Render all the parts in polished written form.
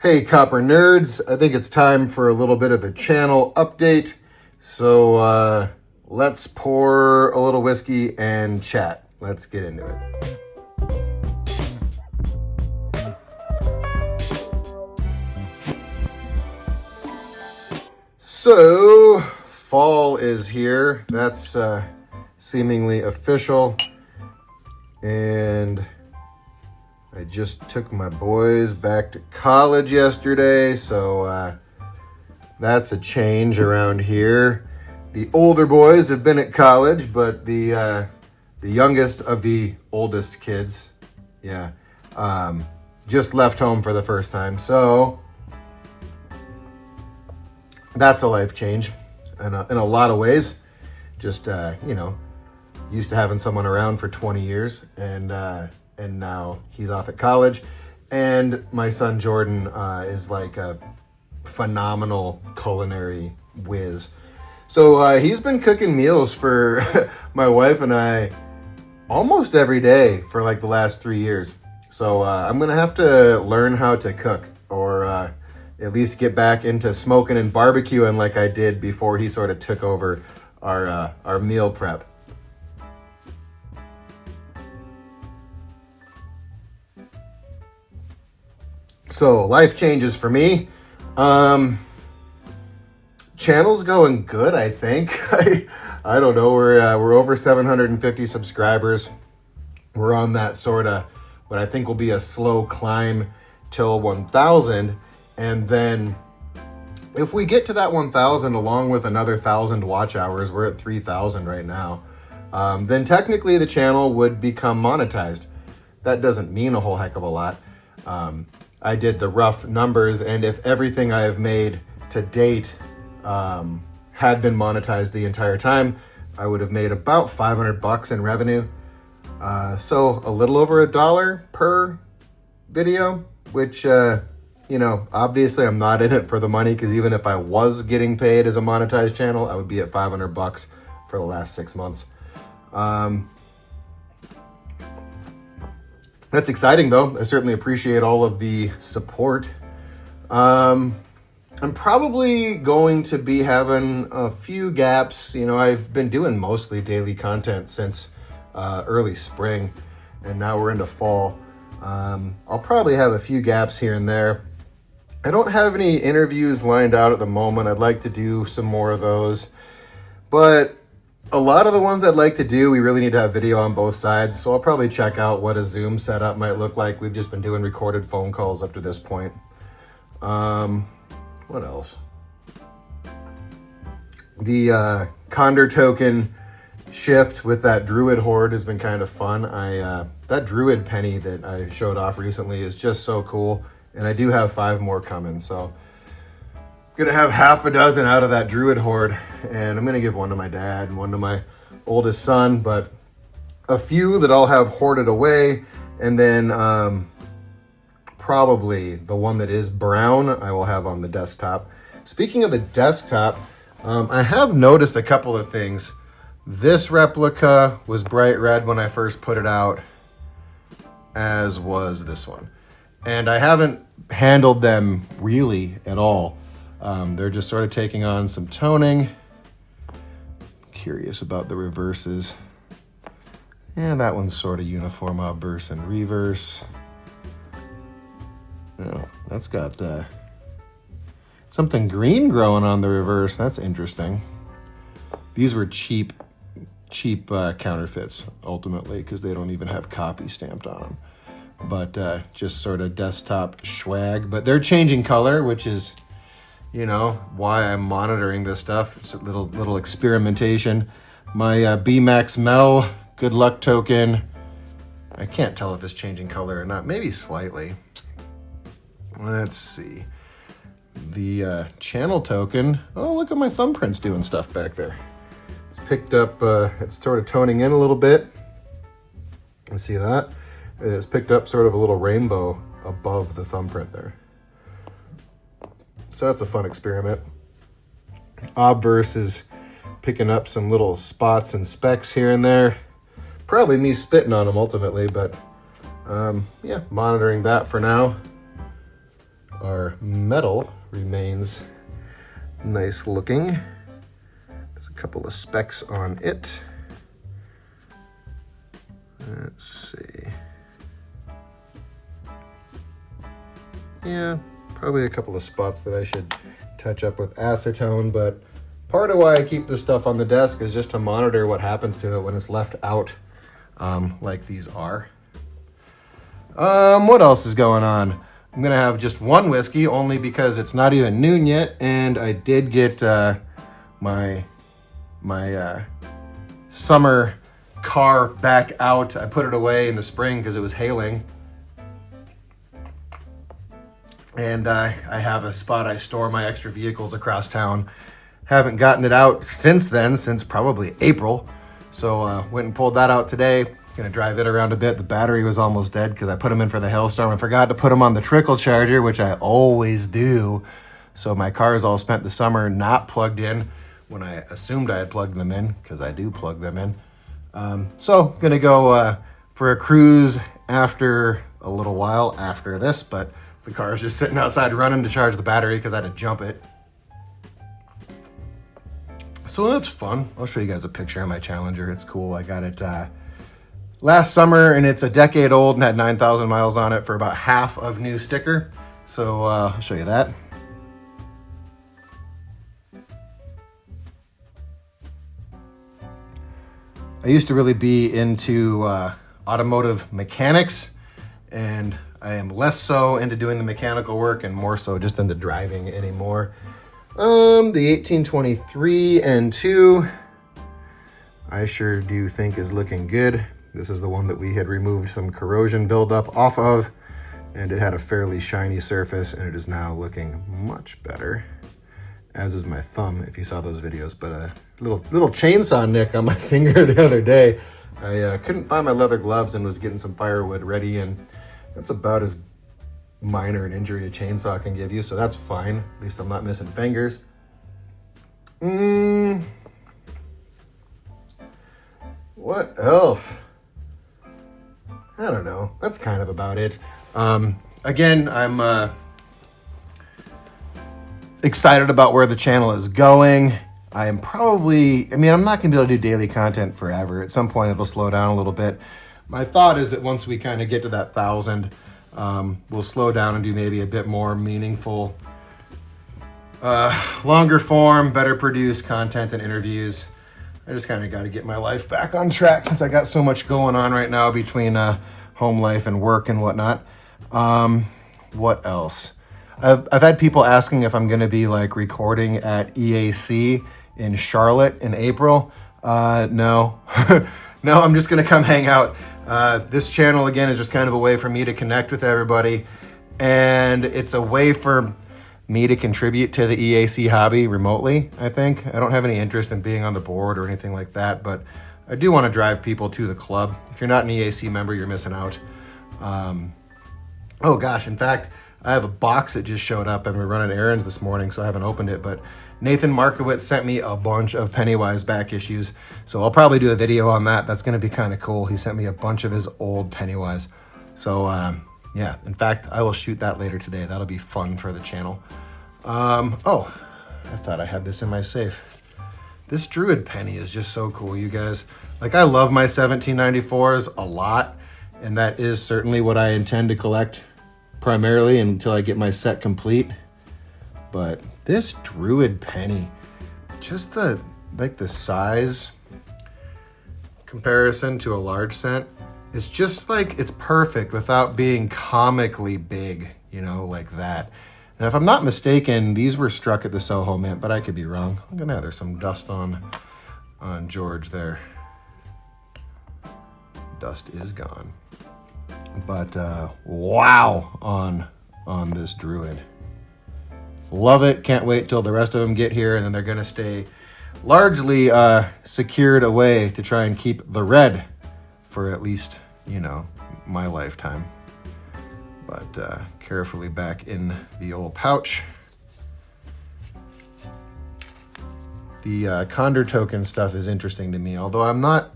Hey Copper Nerds, I think it's time for a little bit of a channel update. So let's pour a little whiskey and chat. Let's get into it. So fall is here. That's seemingly official. And I just took my boys back to college yesterday, so that's a change around here. The older boys have been at college, but the youngest of the oldest kids, just left home for the first time. So that's a life change in a lot of ways. Just used to having someone around for 20 years, and now he's off at college. And my son Jordan is like a phenomenal culinary whiz. So he's been cooking meals for my wife and I almost every day for like the last 3 years. So I'm going to have to learn how to cook, or at least get back into smoking and barbecuing like I did before he sort of took over our meal prep. So life changes for me. Channel's going good, I think. I don't know. We're over 750 subscribers. We're on that sort of what I think will be a slow climb till 1,000, and then if we get to that 1,000 along with another 1,000 watch hours, we're at 3,000 right now. Then technically the channel would become monetized. That doesn't mean a whole heck of a lot. I did the rough numbers, and if everything I have made to date had been monetized the entire time, I would have made about $500 in revenue. So a little over $1 per video, which, obviously I'm not in it for the money, because even if I was getting paid as a monetized channel, I would be at $500 for the last 6 months. That's exciting, though. I certainly appreciate all of the support. I'm probably going to be having a few gaps. I've been doing mostly daily content since early spring, and now we're into fall. I'll probably have a few gaps here and there. I don't have any interviews lined out at the moment. I'd like to do some more of those, but a lot of the ones I'd like to do, we really need to have video on both sides. So I'll probably check out what a Zoom setup might look like. We've just been doing recorded phone calls up to this point. What else? The Condor token shift with that Druid horde has been kind of fun. That Druid penny that I showed off recently is just so cool. And I do have 5 more coming. So I'm gonna have half a dozen out of that Druid horde, and I'm gonna give one to my dad and one to my oldest son, but a few that I'll have hoarded away, and then probably the one that is brown I will have on the desktop. Speaking of the desktop, I have noticed a couple of things. This replica was bright red when I first put it out, as was this one, and I haven't handled them really at all. They're just sort of taking on some toning. Curious about the reverses. Yeah, that one's sort of uniform obverse and reverse. Oh, that's got something green growing on the reverse. That's interesting. These were cheap counterfeits, ultimately, because they don't even have copy stamped on them. But just sort of desktop swag. But they're changing color, which is why I'm monitoring this stuff. It's a little experimentation. My BMAX Mel good luck token. I can't tell if it's changing color or not. Maybe slightly. Let's see. The channel token. Oh, look at my thumbprints doing stuff back there. It's picked up, it's sort of toning in a little bit. You see that? It's picked up sort of a little rainbow above the thumbprint there. So that's a fun experiment. Obverse is picking up some little spots and specks here and there. Probably me spitting on them ultimately, but monitoring that for now. Our our metal remains nice looking. There's a couple of specks on it. Let's see. Yeah, probably a couple of spots that I should touch up with acetone, but part of why I keep this stuff on the desk is just to monitor what happens to it when it's left out, like these are. What else is going on? I'm gonna have just one whiskey, only because it's not even noon yet, and I did get my summer car back out. I put it away in the spring because it was hailing. And I have a spot I store my extra vehicles across town. Haven't gotten it out since then, since probably April. So went and pulled that out today. Gonna drive it around a bit. The battery was almost dead because I put them in for the hailstorm. I forgot to put them on the trickle charger, which I always do. So my car's all spent the summer not plugged in when I assumed I had plugged them in, because I do plug them in. So gonna go for a cruise after a little while after this, but the car is just sitting outside running to charge the battery because I had to jump it. So that's fun. I'll show you guys a picture of my Challenger. It's cool. I got it last summer, and it's a decade old and had 9,000 miles on it for about half of new sticker. So I'll show you that. I used to really be into automotive mechanics, and I am less so into doing the mechanical work and more so just into driving anymore. The 1823 N2, I sure do think is looking good. This is the one that we had removed some corrosion buildup off of, and it had a fairly shiny surface, and it is now looking much better, as is my thumb, if you saw those videos. But a little chainsaw nick on my finger the other day. I couldn't find my leather gloves and was getting some firewood ready, and that's about as minor an injury a chainsaw can give you, so that's fine. At least I'm not missing fingers. What else? I don't know. That's kind of about it. Again, I'm excited about where the channel is going. I am probably, I'm not going to be able to do daily content forever. At some point, it'll slow down a little bit. My thought is that once we kind of get to that 1,000, we'll slow down and do maybe a bit more meaningful, longer form, better produced content and interviews. I just kind of got to get my life back on track since I got so much going on right now between home life and work and whatnot. What else? I've had people asking if I'm going to be like recording at EAC in Charlotte in April. No. No, I'm just going to come hang out. This channel, again, is just kind of a way for me to connect with everybody. And it's a way for me to contribute to the EAC hobby remotely, I think. I don't have any interest in being on the board or anything like that, but I do want to drive people to the club. If you're not an EAC member, you're missing out. Oh gosh, in fact, I have a box that just showed up and we're running errands this morning, so I haven't opened it, but Nathan Markowitz sent me a bunch of Pennywise back issues, so I'll probably do a video on that. That's going to be kind of cool. He sent me a bunch of his old Pennywise. So yeah, in fact, I will shoot that later today. That'll be fun for the channel. Oh, I thought I had this in my safe. This Druid penny is just so cool, you guys. Like, I love my 1794s a lot, and that is certainly what I intend to collect primarily until I get my set complete. But this Druid penny, just the size comparison to a large cent, it's just like, it's perfect without being comically big, like that. And if I'm not mistaken, these were struck at the Soho Mint, but I could be wrong. There's some dust on George there. Dust is gone. But wow on this Druid. Love it. Can't wait till the rest of them get here, and then they're going to stay largely secured away to try and keep the red for at least, my lifetime. But carefully back in the old pouch. The Condor token stuff is interesting to me, although I'm not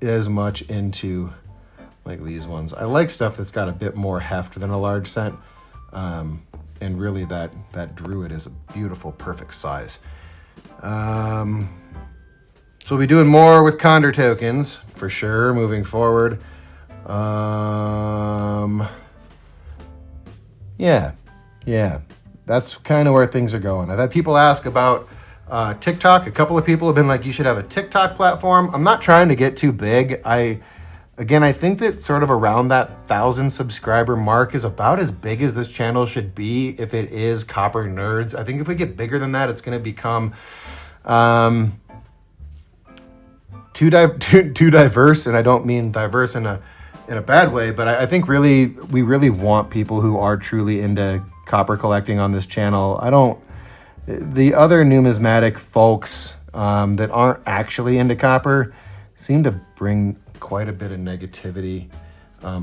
as much into like these ones. I like stuff that's got a bit more heft than a large cent. And and really that Druid is a beautiful, perfect size. So we'll be doing more with Condor tokens for sure moving forward. Yeah, that's kind of where things are going. I've had people ask about TikTok. A couple of people have been like, you should have a TikTok platform. I'm not trying to get too big. I think that sort of around that 1,000 subscriber mark is about as big as this channel should be if it is Copper Nerds. I think if we get bigger than that, it's going to become too diverse, and I don't mean diverse in a bad way, but I think we really want people who are truly into copper collecting on this channel. The other numismatic folks that aren't actually into copper seem to bring quite a bit of negativity,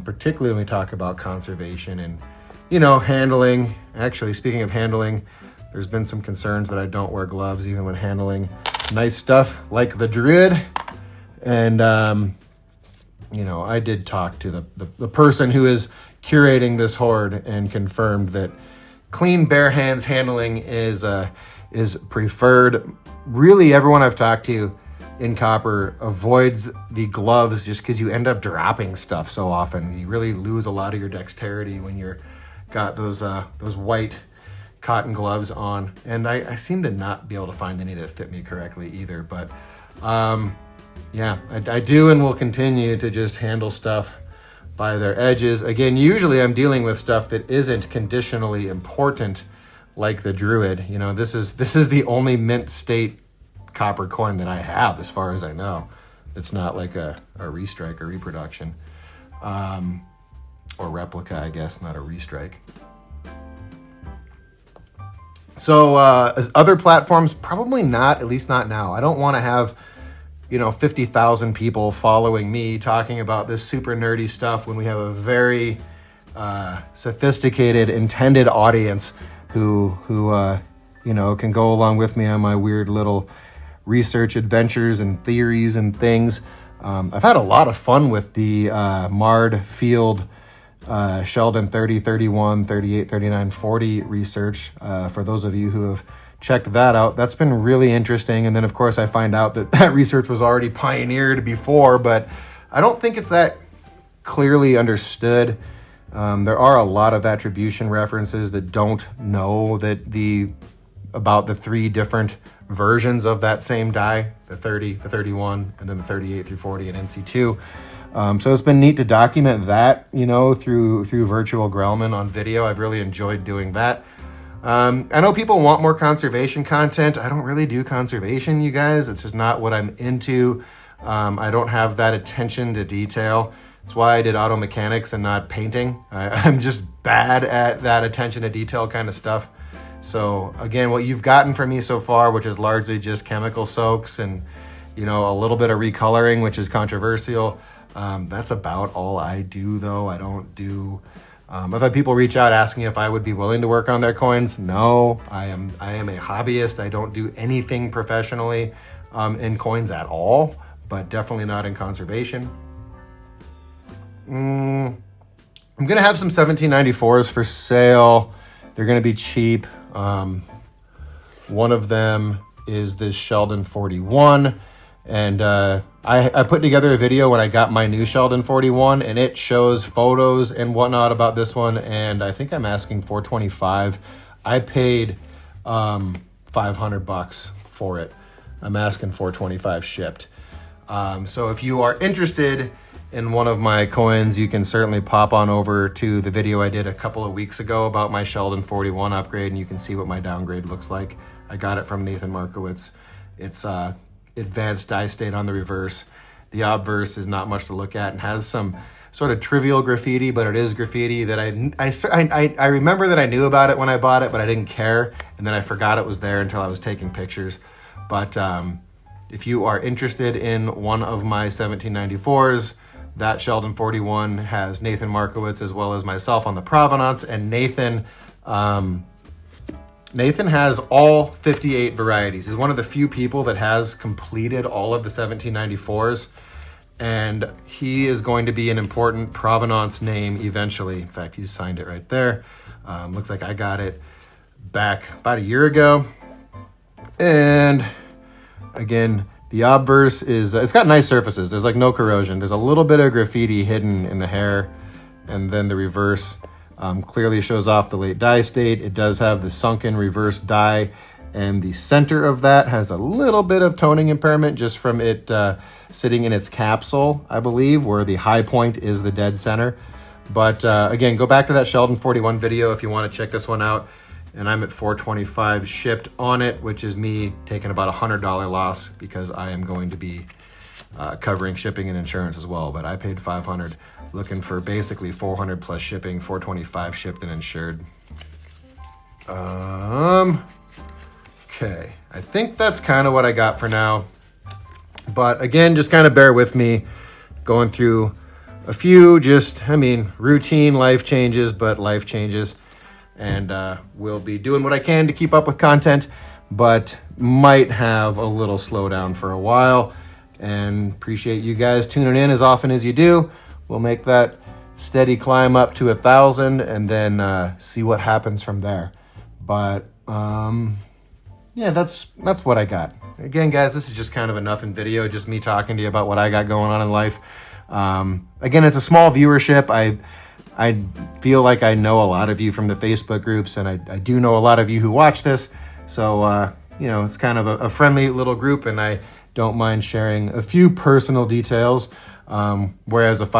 particularly when we talk about conservation and, handling. Actually, speaking of handling, there's been some concerns that I don't wear gloves even when handling nice stuff like the Druid. And, I did talk to the person who is curating this hoard and confirmed that clean bare hands handling is preferred. Really, everyone I've talked to in copper avoids the gloves just because you end up dropping stuff so often. You really lose a lot of your dexterity when you're got those white cotton gloves on. And I seem to not be able to find any that fit me correctly either. But yeah, I do and will continue to just handle stuff by their edges. Again, usually I'm dealing with stuff that isn't conditionally important, like the Druid. This is the only mint state copper coin that I have, as far as I know. It's not like a restrike or reproduction, or replica, I guess, not a restrike. So other platforms, probably not, at least not now. I don't want to have 50,000 people following me talking about this super nerdy stuff when we have a very sophisticated intended audience who can go along with me on my weird little research adventures and theories and things. I've had a lot of fun with the Mard Field Sheldon 30, 31, 38, 39, 40 research. For those of you who have checked that out, that's been really interesting. And then of course I find out that research was already pioneered before, but I don't think it's that clearly understood. There are a lot of attribution references that don't know about the three different versions of that same die, the 30, the 31, and then the 38 through 40 and NC2. So it's been neat to document that, through virtual Grellman on video. I've really enjoyed doing that. I know people want more conservation content. I don't really do conservation, you guys. It's just not what I'm into. I don't have that attention to detail. That's why I did auto mechanics and not painting. I'm just bad at that attention to detail kind of stuff. So again, what you've gotten from me so far, which is largely just chemical soaks and, a little bit of recoloring, which is controversial. That's about all I do, though. I don't do... I've had people reach out asking if I would be willing to work on their coins. No, I am a hobbyist. I don't do anything professionally in coins at all, but definitely not in conservation. I'm going to have some 1794s for sale. They're going to be cheap. One of them is this Sheldon 41. And I put together a video when I got my new Sheldon 41, and it shows photos and whatnot about this one. And I think I'm asking $425. I paid $500 for it. I'm asking $425 shipped. So if you are interested in one of my coins, you can certainly pop on over to the video I did a couple of weeks ago about my Sheldon 41 upgrade, and you can see what my downgrade looks like. I got it from Nathan Markowitz. It's advanced die state on the reverse. The obverse is not much to look at and has some sort of trivial graffiti, but it is graffiti that I remember that I knew about it when I bought it, but I didn't care, and then I forgot it was there until I was taking pictures. But if you are interested in one of my 1794s, that Sheldon 41 has Nathan Markowitz as well as myself on the provenance, and Nathan has all 58 varieties. He's one of the few people that has completed all of the 1794s, and he is going to be an important provenance name eventually. In fact, he's signed it right there. Looks like I got it back about a year ago. And again, the obverse is, it's got nice surfaces. There's like no corrosion. There's a little bit of graffiti hidden in the hair. And then the reverse clearly shows off the late dye state. It does have the sunken reverse dye, and the center of that has a little bit of toning impairment just from it sitting in its capsule, I believe, where the high point is the dead center. But again, go back to that Sheldon 41 video if you want to check this one out. And I'm at $425 shipped on it, which is me taking about $100 loss because I am going to be covering shipping and insurance as well. But I paid $500, looking for basically $400 plus shipping, $425 shipped and insured. Okay, I think that's kind of what I got for now. But again, just kind of bear with me going through a few routine life changes, but life changes. And we'll be doing what I can to keep up with content, but might have a little slowdown for a while. And appreciate you guys tuning in as often as you do. We'll make that steady climb up to 1,000 and then see what happens from there. But yeah, that's what I got. Again, guys, this is just kind of a nothing video, just me talking to you about what I got going on in life. Again, it's a small viewership. I feel like I know a lot of you from the Facebook groups, and I do know a lot of you who watch this. So, it's kind of a friendly little group, and I don't mind sharing a few personal details. Whereas if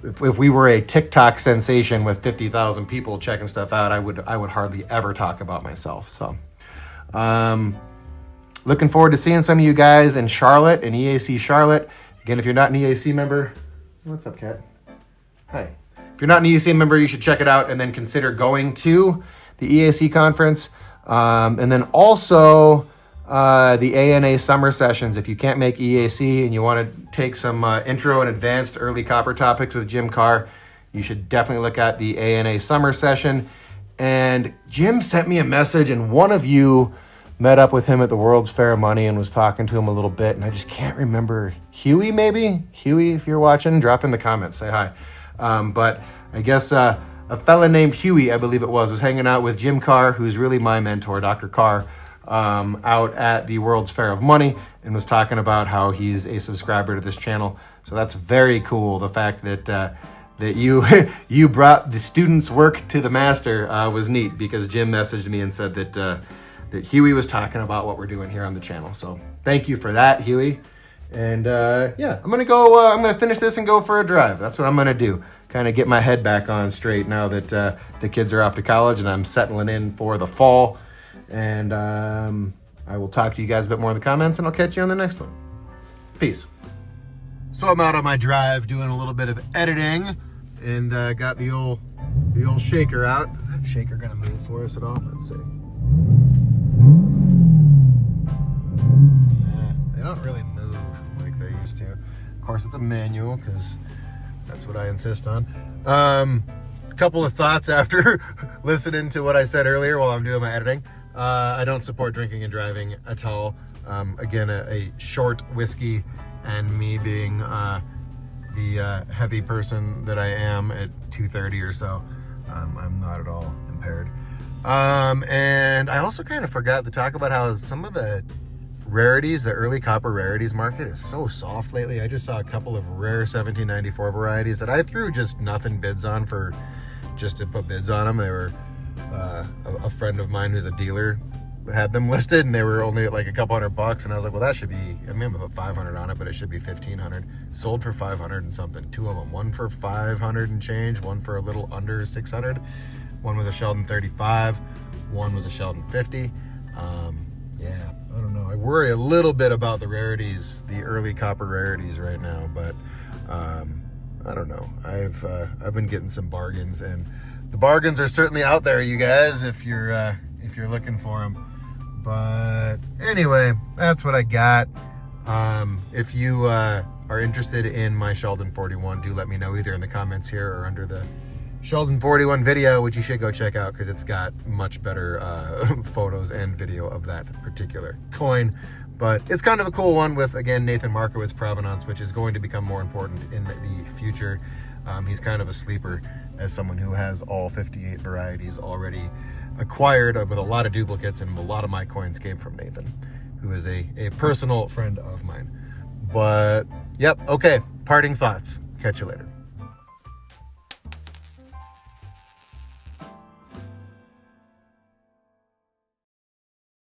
if we were a TikTok sensation with 50,000 people checking stuff out, I would hardly ever talk about myself. So, looking forward to seeing some of you guys in Charlotte, in EAC Charlotte. Again, if you're not an EAC member, what's up, Kat? Hi. If you're not an EAC member, you should check it out and then consider going to the EAC conference. And then also the ANA summer sessions. If you can't make EAC and you want to take some intro and advanced early copper topics with Jim Carr, you should definitely look at the ANA summer session. And Jim sent me a message, and one of you met up with him at the World's Fair of Money and was talking to him a little bit. And I just can't remember. Huey, maybe? Huey, if you're watching, drop in the comments. Say hi. But I guess a fella named Huey, I believe it was hanging out with Jim Carr, who's really my mentor, Dr. Carr, out at the World's Fair of Money, and was talking about how he's a subscriber to this channel. So that's very cool. The fact that you you brought the student's work to the master was neat, because Jim messaged me and said that Huey was talking about what we're doing here on the channel. So thank you for that, Huey. And yeah, I'm gonna finish this and go for a drive. That's what I'm gonna do. Kind of get my head back on straight now that the kids are off to college and I'm settling in for the fall. And I will talk to you guys a bit more in the comments, and I'll catch you on the next one. Peace. So I'm out on my drive doing a little bit of editing, and got the old shaker out. Is that shaker gonna move for us at all? Let's see. They don't really move like they used to. Of course, it's a manual because that's what I insist on. A couple of thoughts after listening to what I said earlier while I'm doing my editing. I don't support drinking and driving at all. Again, a short whiskey, and me being the heavy person that I am at 2:30 or so, I'm not at all impaired. And I also kind of forgot to talk about how some of the rarities, the early copper rarities market is so soft lately. I just saw a couple of rare 1794 varieties that I threw just nothing bids on for just to put bids on them. They were a friend of mine who's a dealer had them listed, and they were only at like a couple $100, and I was like, well, that should be, I mean, I put 500 on it, but it should be 1,500. Sold for 500 and something. Two of them, one for 500 and change, one for a little under 600. One was a Sheldon 35, one was a Sheldon 50. Yeah, I don't know. I worry a little bit about the rarities, the early copper rarities right now, but I don't know. I've been getting some bargains, and the bargains are certainly out there, you guys, if you're looking for them. But anyway, that's what I got. If you are interested in my Sheldon 41, do let me know either in the comments here or under the Sheldon 41 video, which you should go check out because it's got much better photos and video of that particular coin. But it's kind of a cool one with, again, Nathan Markowitz provenance, which is going to become more important in the future. He's kind of a sleeper as someone who has all 58 varieties already acquired with a lot of duplicates, and a lot of my coins came from Nathan, who is a personal friend of mine. But, yep, okay, parting thoughts. Catch you later.